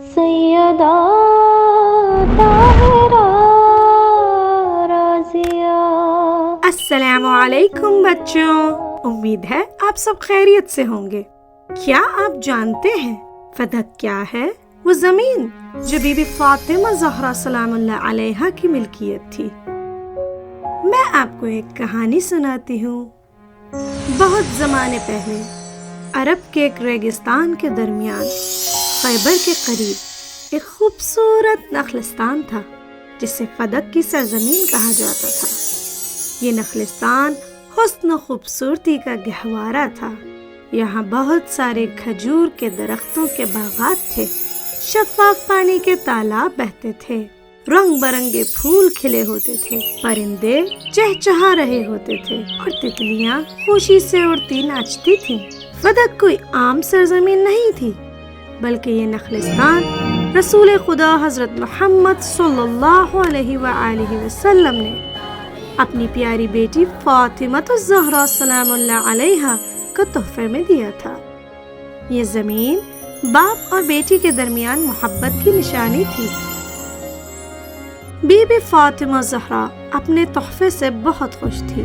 سیدہ طاہرہ رازیہ۔ السلام علیکم بچوں، امید ہے آپ سب خیریت سے ہوں گے۔ کیا آپ جانتے ہیں فدق کیا ہے؟ وہ زمین جو بی بی فاطمہ زہرا سلام اللہ علیہا کی ملکیت تھی۔ میں آپ کو ایک کہانی سناتی ہوں۔ بہت زمانے پہلے عرب کے ایک ریگستان کے درمیان خیبر کے قریب ایک خوبصورت نخلستان تھا جسے فدق کی سرزمین کہا جاتا تھا۔ یہ نخلستان حسن و خوبصورتی کا گہوارہ تھا۔ یہاں بہت سارے کھجور کے درختوں کے باغات تھے، شفاف پانی کے تالاب بہتے تھے، رنگ برنگے پھول کھلے ہوتے تھے، پرندے چہچہا رہے ہوتے تھے اور تتلیاں خوشی سے اڑتی ناچتی تھیں۔ فدق کوئی عام سرزمین نہیں تھی، بلکہ یہ نخلستان رسول خدا حضرت محمد صلی اللہ علیہ وآلہ وسلم نے اپنی پیاری بیٹی فاطمہ الزہرا سلام اللہ علیہا کو تحفے میں دیا تھا۔ یہ زمین باپ اور بیٹی کے درمیان محبت کی نشانی تھی۔ بی بی فاطمہ زہرا اپنے تحفے سے بہت خوش تھی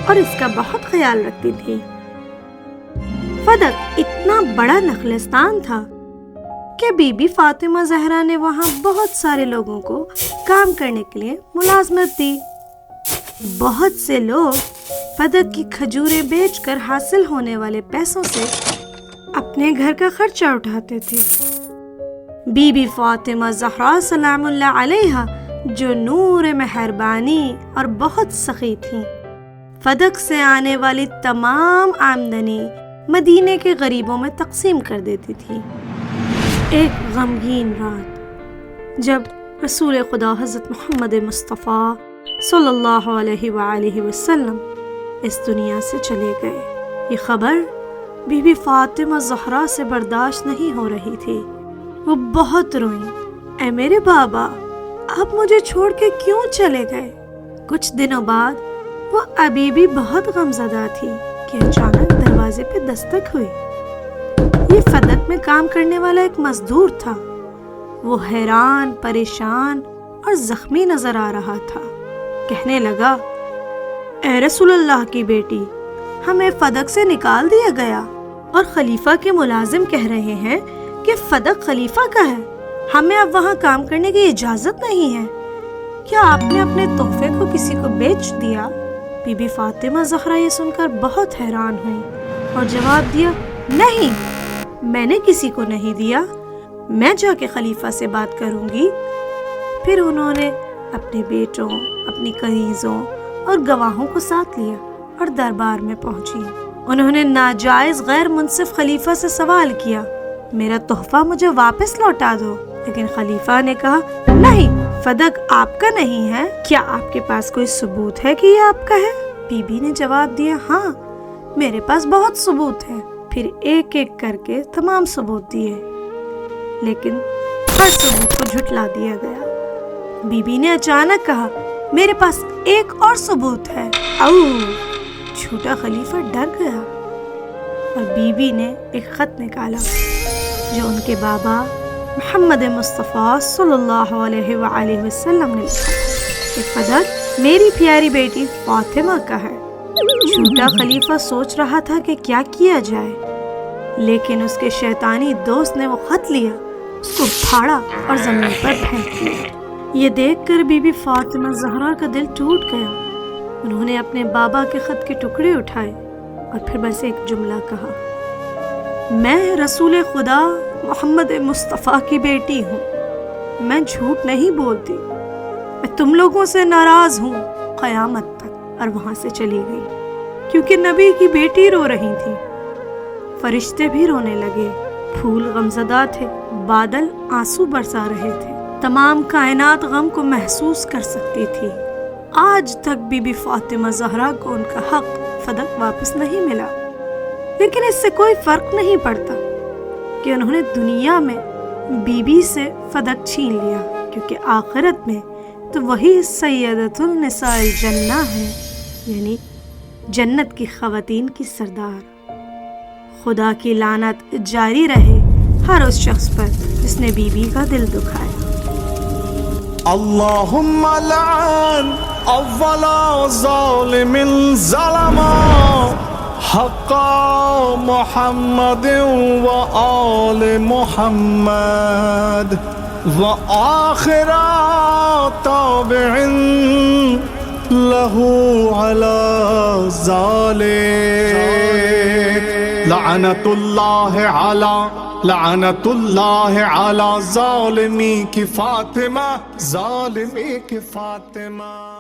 اور اس کا بہت خیال رکھتی تھی۔ فدق اتنا بڑا نخلستان تھا کہ بی بی فاطمہ زہرا نے وہاں بہت سارے لوگوں کو کام کرنے کے لیے ملازمت دی۔ بہت سے لوگ فدق کی کھجوریں بیچ کر حاصل ہونے والے پیسوں سے اپنے گھر کا خرچہ اٹھاتے تھے۔ بی بی فاطمہ زہرا سلام اللہ علیہا جو نور مہربانی اور بہت سخی تھیں، فدق سے آنے والی تمام آمدنی مدینے کے غریبوں میں تقسیم کر دیتی تھی۔ ایک غمگین رات جب رسول خدا حضرت محمد مصطفیٰ صلی اللہ علیہ وآلہ وسلم اس دنیا سے چلے گئے، یہ خبر بی بی فاطمہ زہرا سے برداشت نہیں ہو رہی تھی۔ وہ بہت روئیں، اے میرے بابا، آپ مجھے چھوڑ کے کیوں چلے گئے؟ کچھ دنوں بعد وہ ابھی بھی بہت غمزدہ تھی کہ اچانک دروازے پہ دستک ہوئی۔ یہ فدق میں کام کرنے والا ایک مزدور تھا۔ وہ حیران، پریشان اور زخمی نظر آ رہا تھا۔ کہنے لگا، اے رسول اللہ کی بیٹی، ہمیں فدق سے نکال دیا گیا اور خلیفہ کے ملازم کہہ رہے ہیں کہ فدق خلیفہ کا ہے، ہمیں اب وہاں کام کرنے کی اجازت نہیں ہے۔ کیا آپ نے اپنے تحفے کو کسی کو بیچ دیا؟ بی بی فاطمہ زہرا یہ سن کر بہت حیران ہوئی اور جواب دیا، نہیں، میں نے کسی کو نہیں دیا، میں جا کے خلیفہ سے بات کروں گی۔ پھر انہوں نے اپنے بیٹوں، اپنی کنیزوں اور گواہوں کو ساتھ لیا اور دربار میں پہنچی۔ انہوں نے ناجائز غیر منصف خلیفہ سے سوال کیا، میرا تحفہ مجھے واپس لوٹا دو۔ لیکن خلیفہ نے کہا، نہیں، فدق آپ کا نہیں ہے، کیا آپ کے پاس کوئی ثبوت ہے کہ یہ آپ کا ہے؟ بی بی نے جواب دیا، ہاں، میرے پاس بہت ثبوت ہے۔ پھر ایک ایک کر کے تمام ثبوت دیے، لیکن ہر ثبوت کو جھٹلا دیا گیا۔ بی بی نے اچانک کہا، میرے پاس ایک اور ثبوت ہے۔ چھوٹا خلیفہ ڈر گیا اور بی بی نے ایک خط نکالا جو ان کے بابا محمد مصطفیٰ صلی اللہ علیہ وآلہ وسلم نے لکھا کہ فدق میری پیاری بیٹی فاطمہ کا ہے۔ چھوٹا خلیفہ سوچ رہا تھا کہ کیا کیا جائے، لیکن اس کے شیطانی دوست نے وہ خط لیا، اس کو پھاڑا اور زمین پر پھینک دیا۔ یہ دیکھ کر بی بی فاطمہ زہرا کا دل ٹوٹ گیا۔ انہوں نے اپنے بابا کے خط کے ٹکڑے اٹھائے اور پھر بس ایک جملہ کہا، میں رسول خدا محمد مصطفیٰ کی بیٹی ہوں، میں جھوٹ نہیں بولتی، میں تم لوگوں سے ناراض ہوں قیامت تک۔ اور وہاں سے چلی گئی کیونکہ نبی کی بیٹی رو رہی تھی۔ فرشتے بھی رونے لگے، پھول غمزدہ تھے، بادل آنسو برسا رہے تھے، تمام کائنات غم کو محسوس کر سکتی تھی۔ آج تک بی بی فاطمہ زہرا کو ان کا حق فدق واپس نہیں ملا، لیکن اس سے کوئی فرق نہیں پڑتا کہ انہوں نے دنیا میں بی بی سے فدق چھین لیا، کیونکہ آخرت میں تو وہی سیدۃ النساء الجنہ ہے، یعنی جنت کی خواتین کی سردار۔ خدا کی لعنت جاری رہے ہر اس شخص پر جس نے بی بی کا دل دکھایا۔ اللہم لعن اول ظالم ظلم حق محمد و آل محمد و آخر تابع له على ذلك لعنت اللہ علی ظالمی کی فاطمہ، ظالمی کی فاطمہ۔